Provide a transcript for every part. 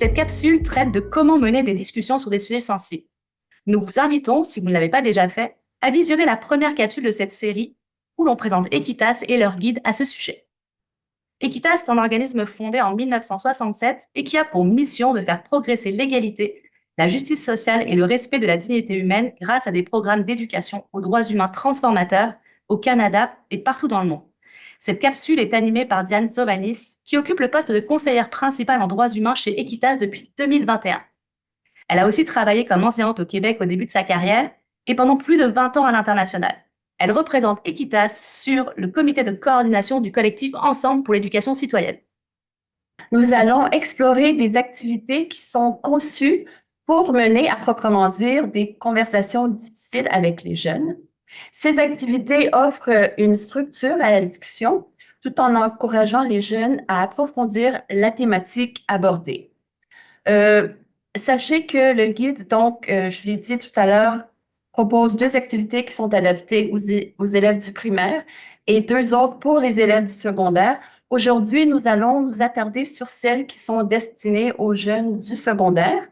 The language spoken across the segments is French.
Cette capsule traite de comment mener des discussions sur des sujets sensibles. Nous vous invitons, si vous ne l'avez pas déjà fait, à visionner la première capsule de cette série où l'on présente Equitas et leur guide à ce sujet. Equitas est un organisme fondé en 1967 et qui a pour mission de faire progresser l'égalité, la justice sociale et le respect de la dignité humaine grâce à des programmes d'éducation aux droits humains transformateurs au Canada et partout dans le monde. Cette capsule est animée par Diane Zovanis, qui occupe le poste de conseillère principale en droits humains chez Equitas depuis 2021. Elle a aussi travaillé comme enseignante au Québec au début de sa carrière et pendant plus de 20 ans à l'international. Elle représente Equitas sur le comité de coordination du collectif Ensemble pour l'éducation citoyenne. Nous allons explorer des activités qui sont conçues pour mener, à proprement dire, des conversations difficiles avec les jeunes. Ces activités offrent une structure à la discussion tout en encourageant les jeunes à approfondir la thématique abordée. Sachez que le guide, donc, je l'ai dit tout à l'heure, propose 2 activités qui sont adaptées aux élèves du primaire et 2 autres pour les élèves du secondaire. Aujourd'hui, nous allons nous attarder sur celles qui sont destinées aux jeunes du secondaire.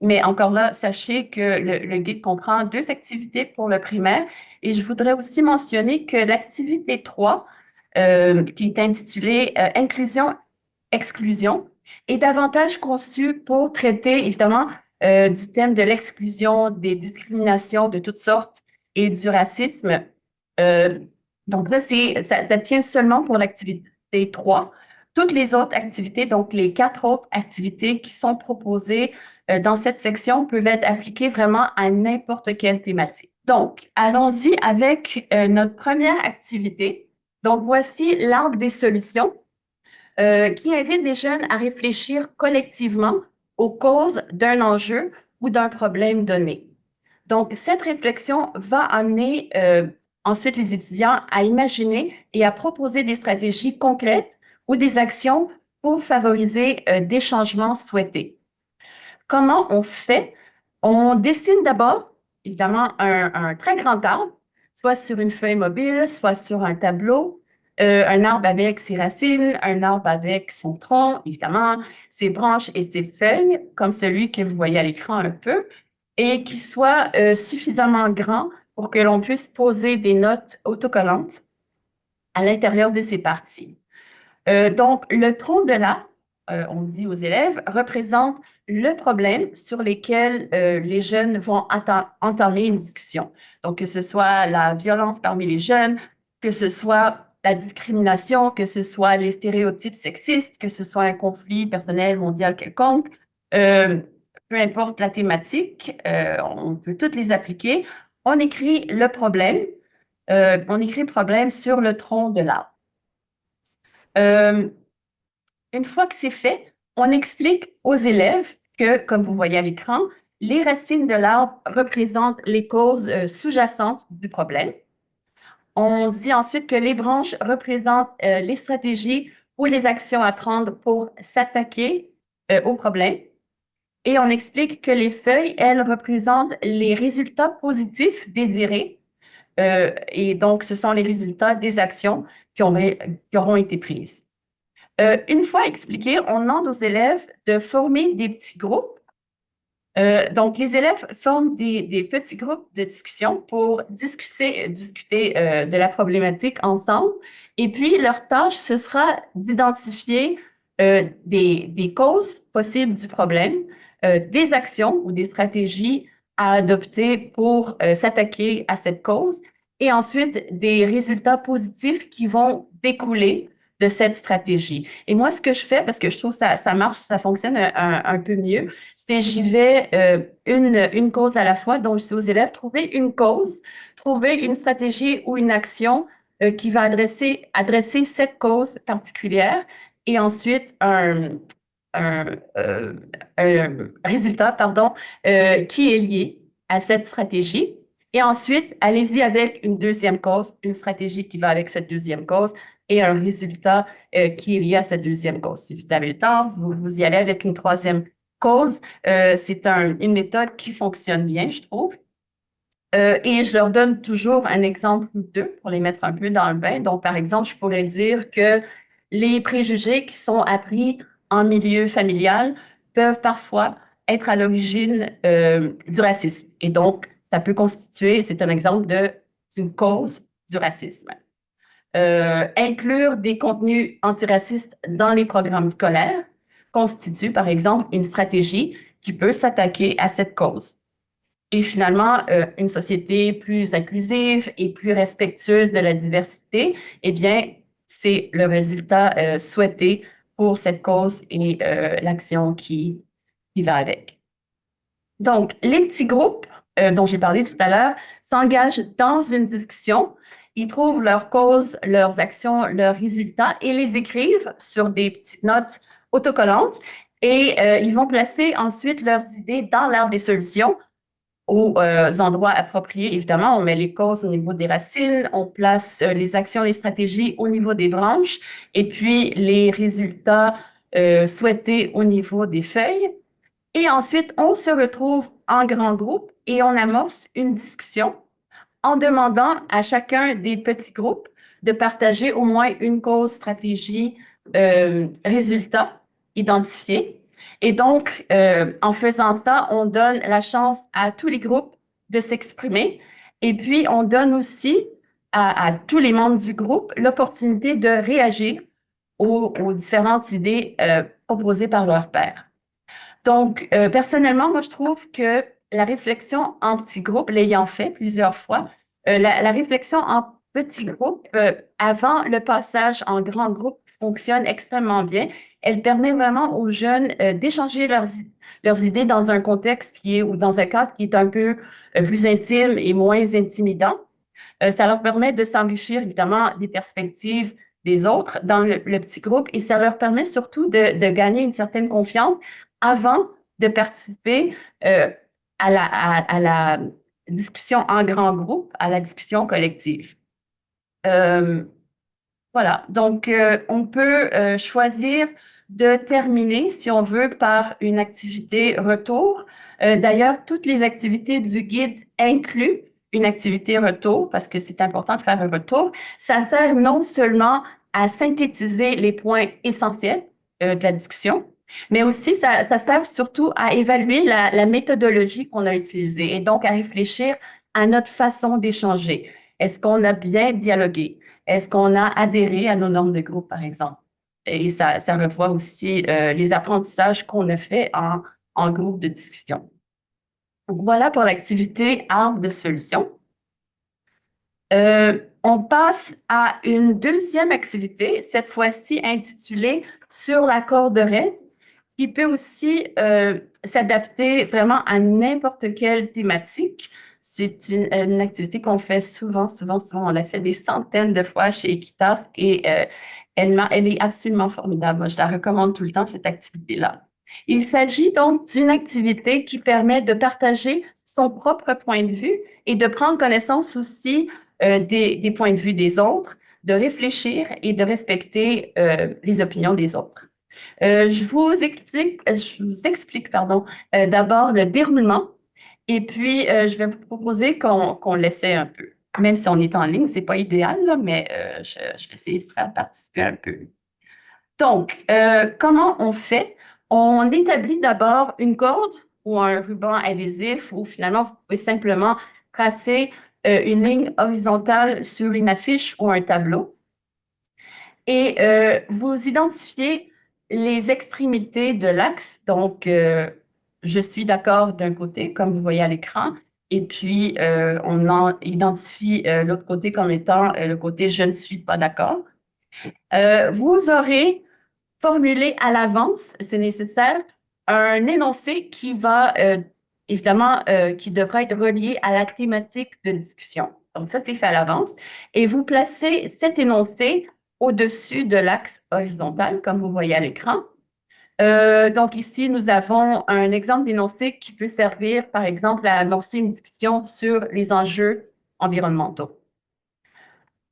Mais encore là, sachez que le guide comprend 2 activités pour le primaire. Et je voudrais aussi mentionner que l'activité 3, qui est intitulée Inclusion-Exclusion, est davantage conçue pour traiter, évidemment, du thème de l'exclusion, des discriminations de toutes sortes et du racisme. Donc là, ça tient seulement pour l'activité 3. Toutes les autres activités, donc les 4 autres activités qui sont proposées dans cette section peuvent être appliquées vraiment à n'importe quelle thématique. Donc, allons-y avec notre première activité. Donc, voici l'arbre des solutions qui invite les jeunes à réfléchir collectivement aux causes d'un enjeu ou d'un problème donné. Donc, cette réflexion va amener ensuite les étudiants à imaginer et à proposer des stratégies concrètes ou des actions pour favoriser des changements souhaités. Comment on fait? On dessine d'abord, évidemment, un très grand arbre, soit sur une feuille mobile, soit sur un tableau, un arbre avec ses racines, un arbre avec son tronc, évidemment, ses branches et ses feuilles, comme celui que vous voyez à l'écran un peu, et qui soit suffisamment grand pour que l'on puisse poser des notes autocollantes à l'intérieur de ces parties. Donc, le tronc de l'arbre, on dit aux élèves, représente le problème sur lesquels les jeunes vont entamer une discussion. Donc, que ce soit la violence parmi les jeunes, que ce soit la discrimination, que ce soit les stéréotypes sexistes, que ce soit un conflit personnel mondial quelconque, peu importe la thématique, on peut toutes les appliquer. On écrit le problème, sur le tronc de l'arbre. Une fois que c'est fait, on explique aux élèves que, comme vous voyez à l'écran, les racines de l'arbre représentent les causes sous-jacentes du problème. On dit ensuite que les branches représentent les stratégies ou les actions à prendre pour s'attaquer au problème. Et on explique que les feuilles, elles, représentent les résultats positifs désirés. Et donc, ce sont les résultats des actions qui auront été prises. Une fois expliqué, on demande aux élèves de former des petits groupes. Donc, les élèves forment des petits groupes de discussion pour discuter de la problématique ensemble. Et puis, leur tâche, ce sera d'identifier des causes possibles du problème, des actions ou des stratégies à adopter pour s'attaquer à cette cause, et ensuite des résultats positifs qui vont découler de cette stratégie. Et moi, ce que je fais, parce que je trouve que ça marche, ça fonctionne un peu mieux, c'est j'y vais une cause à la fois. Donc, je dis aux élèves, trouver une cause, trouver une stratégie ou une action qui va adresser cette cause particulière et ensuite un résultat, qui est lié à cette stratégie. Et ensuite, allez-y avec une deuxième cause, une stratégie qui va avec cette deuxième cause et un résultat qui est lié à cette deuxième cause. Si vous avez le temps, vous y allez avec une troisième cause. C'est une méthode qui fonctionne bien, je trouve. Et je leur donne toujours un exemple ou deux pour les mettre un peu dans le bain. Donc, par exemple, je pourrais dire que les préjugés qui sont appris en milieu familial peuvent parfois être à l'origine du racisme. Et donc, ça peut constituer, c'est un exemple d'une cause du racisme. Inclure des contenus antiracistes dans les programmes scolaires constitue, par exemple, une stratégie qui peut s'attaquer à cette cause. Et finalement, une société plus inclusive et plus respectueuse de la diversité, eh bien, c'est le résultat souhaité pour cette cause et l'action qui va avec. Donc, les petits groupes dont j'ai parlé tout à l'heure s'engagent dans une discussion. Ils trouvent leurs causes, leurs actions, leurs résultats et les écrivent sur des petites notes autocollantes et ils vont placer ensuite leurs idées dans l'arbre des solutions aux endroits appropriés. Évidemment, on met les causes au niveau des racines, on place les actions, les stratégies au niveau des branches et puis les résultats souhaités au niveau des feuilles. Et ensuite, on se retrouve en grand groupe et on amorce une discussion en demandant à chacun des petits groupes de partager au moins une cause, stratégie, résultat identifié. Et donc, en faisant ça, on donne la chance à tous les groupes de s'exprimer. Et puis, on donne aussi à tous les membres du groupe l'opportunité de réagir aux différentes idées proposées par leur pairs. Donc, personnellement, moi, je trouve que la réflexion en petit groupe, l'ayant fait plusieurs fois, la réflexion en petit groupe, avant le passage en grand groupe, fonctionne extrêmement bien. Elle permet vraiment aux jeunes d'échanger leurs idées dans un contexte ou dans un cadre qui est un peu plus intime et moins intimidant. Ça leur permet de s'enrichir, évidemment, des perspectives des autres dans le petit groupe et ça leur permet surtout de gagner une certaine confiance avant de participer à la discussion en grand groupe, à la discussion collective. Voilà, donc on peut choisir de terminer, si on veut, par une activité retour. D'ailleurs, toutes les activités du guide incluent une activité retour, parce que c'est important de faire un retour. Ça sert non seulement à synthétiser les points essentiels de la discussion, mais aussi ça sert surtout à évaluer la méthodologie qu'on a utilisée et donc à réfléchir à notre façon d'échanger. Est-ce qu'on a bien dialogué? Est-ce qu'on a adhéré à nos normes de groupe, par exemple? Et ça revoit aussi les apprentissages qu'on a fait en groupe de discussion. Donc, voilà pour l'activité arbre de solution. On passe à une deuxième activité, cette fois-ci intitulée Sur la corde raide, qui peut aussi s'adapter vraiment à n'importe quelle thématique. C'est une activité qu'on fait souvent. On l'a fait des centaines de fois chez Equitas et elle est absolument formidable. Moi, je la recommande tout le temps, cette activité-là. Il s'agit donc d'une activité qui permet de partager son propre point de vue et de prendre connaissance aussi des points de vue des autres, de réfléchir et de respecter les opinions des autres. Je vous explique d'abord le déroulement et puis je vais vous proposer qu'on l'essaie un peu. Même si on est en ligne, c'est pas idéal, là, mais je vais essayer de faire participer un peu. Donc, comment on fait? On établit d'abord une corde ou un ruban adhésif ou finalement, vous pouvez simplement tracer une ligne horizontale sur une affiche ou un tableau. Et vous identifiez les extrémités de l'axe. Donc, je suis d'accord d'un côté, comme vous voyez à l'écran, et puis on identifie l'autre côté comme étant le côté « je ne suis pas d'accord ». Vous aurez formulé à l'avance, c'est nécessaire, un énoncé qui va, évidemment, qui devra être relié à la thématique de discussion. Donc, ça, c'est fait à l'avance. Et vous placez cet énoncé au-dessus de l'axe horizontal, comme vous voyez à l'écran. Donc, ici, nous avons un exemple d'énoncé qui peut servir, par exemple, à amorcer une discussion sur les enjeux environnementaux.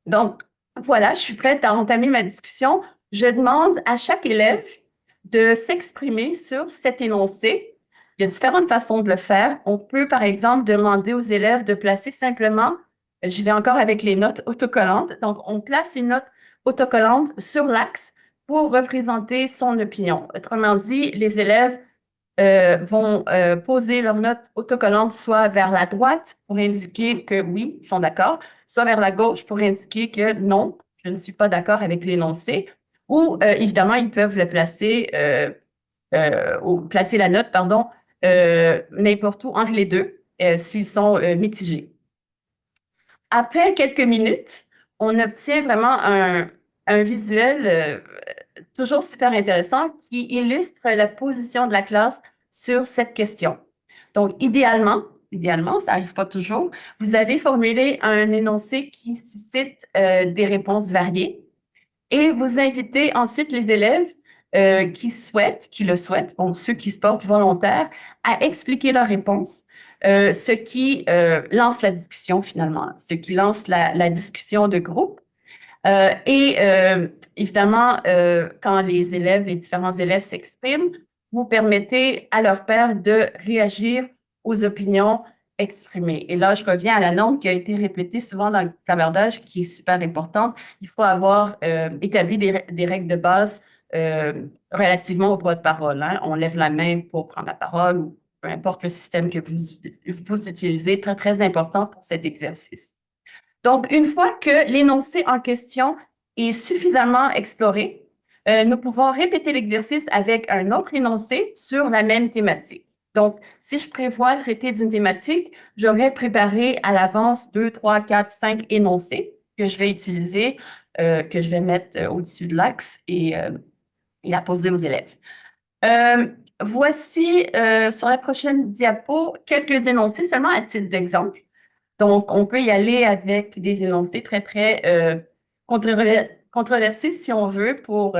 Donc, voilà, je suis prête à entamer ma discussion. Je demande à chaque élève de s'exprimer sur cet énoncé. Il y a différentes façons de le faire. On peut, par exemple, demander aux élèves de placer simplement, j'y vais encore avec les notes autocollantes. Donc, on place une note autocollante sur l'axe pour représenter son opinion. Autrement dit, les élèves vont poser leurs notes autocollantes soit vers la droite pour indiquer que oui, ils sont d'accord, soit vers la gauche pour indiquer que non, je ne suis pas d'accord avec l'énoncé. Ou évidemment, ils peuvent le placer ou placer la note, pardon, n'importe où entre les deux s'ils sont mitigés. Après quelques minutes, on obtient vraiment un visuel toujours super intéressant qui illustre la position de la classe sur cette question. Donc, idéalement, ça n'arrive pas toujours, vous allez formuler un énoncé qui suscite des réponses variées et vous invitez ensuite les élèves qui le souhaitent, donc ceux qui se portent volontaires, à expliquer leurs réponses, ce qui lance la discussion finalement, ce qui lance la discussion de groupe. Évidemment, quand les différents élèves s'expriment, vous permettez à leur pairs de réagir aux opinions exprimées. Et là, je reviens à la norme qui a été répétée souvent dans le clavardage, qui est super importante. Il faut avoir établi des règles de base relativement au droit de parole. Hein. On lève la main pour prendre la parole ou peu importe le système que vous utilisez, très, très important pour cet exercice. Donc, une fois que l'énoncé en question est suffisamment exploré, nous pouvons répéter l'exercice avec un autre énoncé sur la même thématique. Donc, si je prévois traiter d'une thématique, j'aurais préparé à l'avance 2, 3, 4, 5 énoncés que je vais utiliser, que je vais mettre au-dessus de l'axe et à poser aux élèves. Voici sur la prochaine diapo quelques énoncés seulement à titre d'exemple. Donc, on peut y aller avec des énoncés très, très controversés, si on veut, pour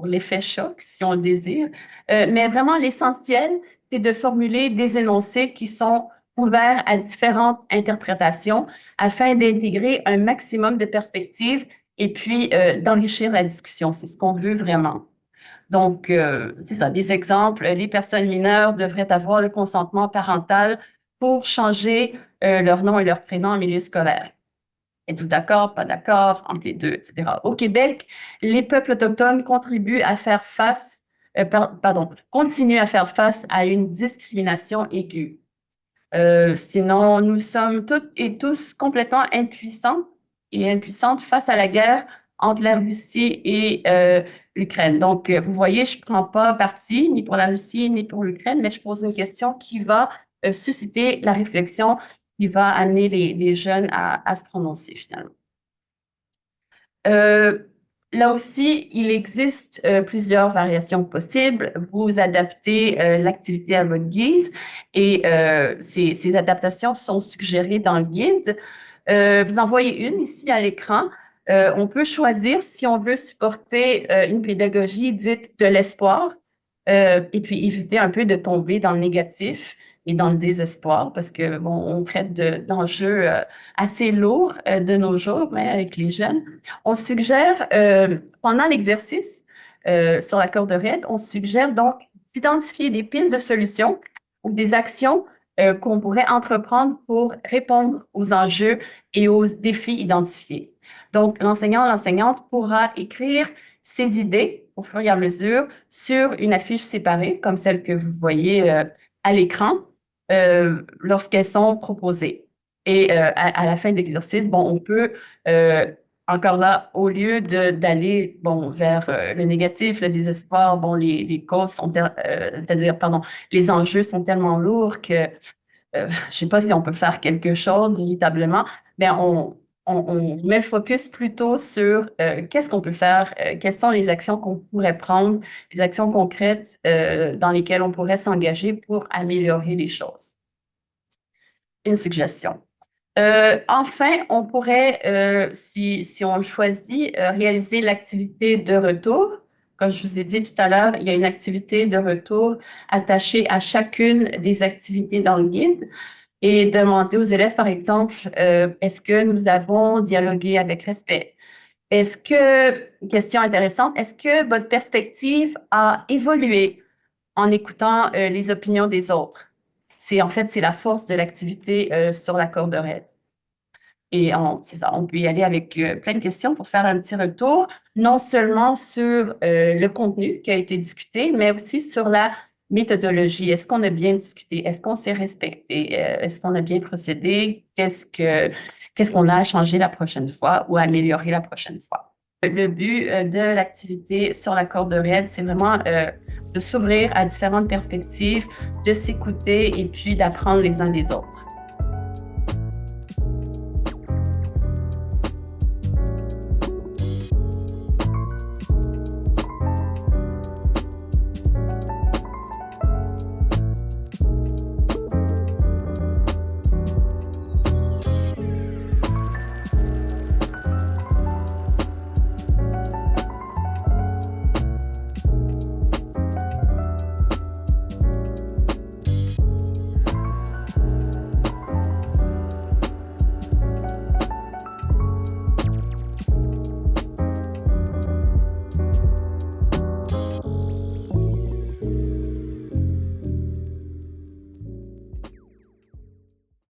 l'effet choc, si on le désire. Mais vraiment, l'essentiel, c'est de formuler des énoncés qui sont ouverts à différentes interprétations afin d'intégrer un maximum de perspectives et puis d'enrichir la discussion. C'est ce qu'on veut vraiment. Donc, c'est ça, des exemples. Les personnes mineures devraient avoir le consentement parental pour changer leur nom et leur prénom en milieu scolaire. Êtes-vous d'accord, pas d'accord, entre les deux, etc. Au Québec, les peuples autochtones contribuent à faire face, continuent à faire face à une discrimination aiguë. Sinon, nous sommes toutes et tous complètement impuissants et impuissantes face à la guerre entre la Russie et l'Ukraine. Donc, vous voyez, je ne prends pas parti ni pour la Russie ni pour l'Ukraine, mais je pose une question qui va susciter la réflexion, qui va amener les jeunes à se prononcer finalement. Là aussi, il existe plusieurs variations possibles. Vous adaptez l'activité à votre guise et ces adaptations sont suggérées dans le guide. Vous en voyez une ici à l'écran. On peut choisir si on veut supporter une pédagogie dite de l'espoir et puis éviter un peu de tomber dans le négatif et dans le désespoir parce que bon, on traite d'enjeux assez lourds de nos jours, mais avec les jeunes. On suggère pendant l'exercice sur la corde raide, on suggère donc d'identifier des pistes de solutions ou des actions qu'on pourrait entreprendre pour répondre aux enjeux et aux défis identifiés. Donc, l'enseignante pourra écrire ses idées au fur et à mesure sur une affiche séparée, comme celle que vous voyez à l'écran, lorsqu'elles sont proposées. Et à la fin de l'exercice, bon, on peut encore là, au lieu d'aller bon vers le négatif, le désespoir, bon, les causes sont, c'est-à-dire, pardon, les enjeux sont tellement lourds que je sais pas si on peut faire quelque chose véritablement, mais on met le focus plutôt sur qu'est-ce qu'on peut faire, quelles sont les actions qu'on pourrait prendre, les actions concrètes dans lesquelles on pourrait s'engager pour améliorer les choses. Une suggestion. Enfin, on pourrait, si on le choisit, réaliser l'activité de retour. Comme je vous ai dit tout à l'heure, il y a une activité de retour attachée à chacune des activités dans le guide et demander aux élèves, par exemple, est-ce que nous avons dialogué avec respect? Est-ce que, question intéressante, est-ce que votre perspective a évolué en écoutant les opinions des autres? C'est la force de l'activité sur la corde raide. Et c'est ça, on peut y aller avec plein de questions pour faire un petit retour, non seulement sur le contenu qui a été discuté, mais aussi sur la méthodologie. Est-ce qu'on a bien discuté? Est-ce qu'on s'est respecté? Est-ce qu'on a bien procédé? Qu'est-ce qu'on a à changer la prochaine fois ou à améliorer la prochaine fois? Le but de l'activité sur la corde raide, c'est vraiment de s'ouvrir à différentes perspectives, de s'écouter et puis d'apprendre les uns des autres.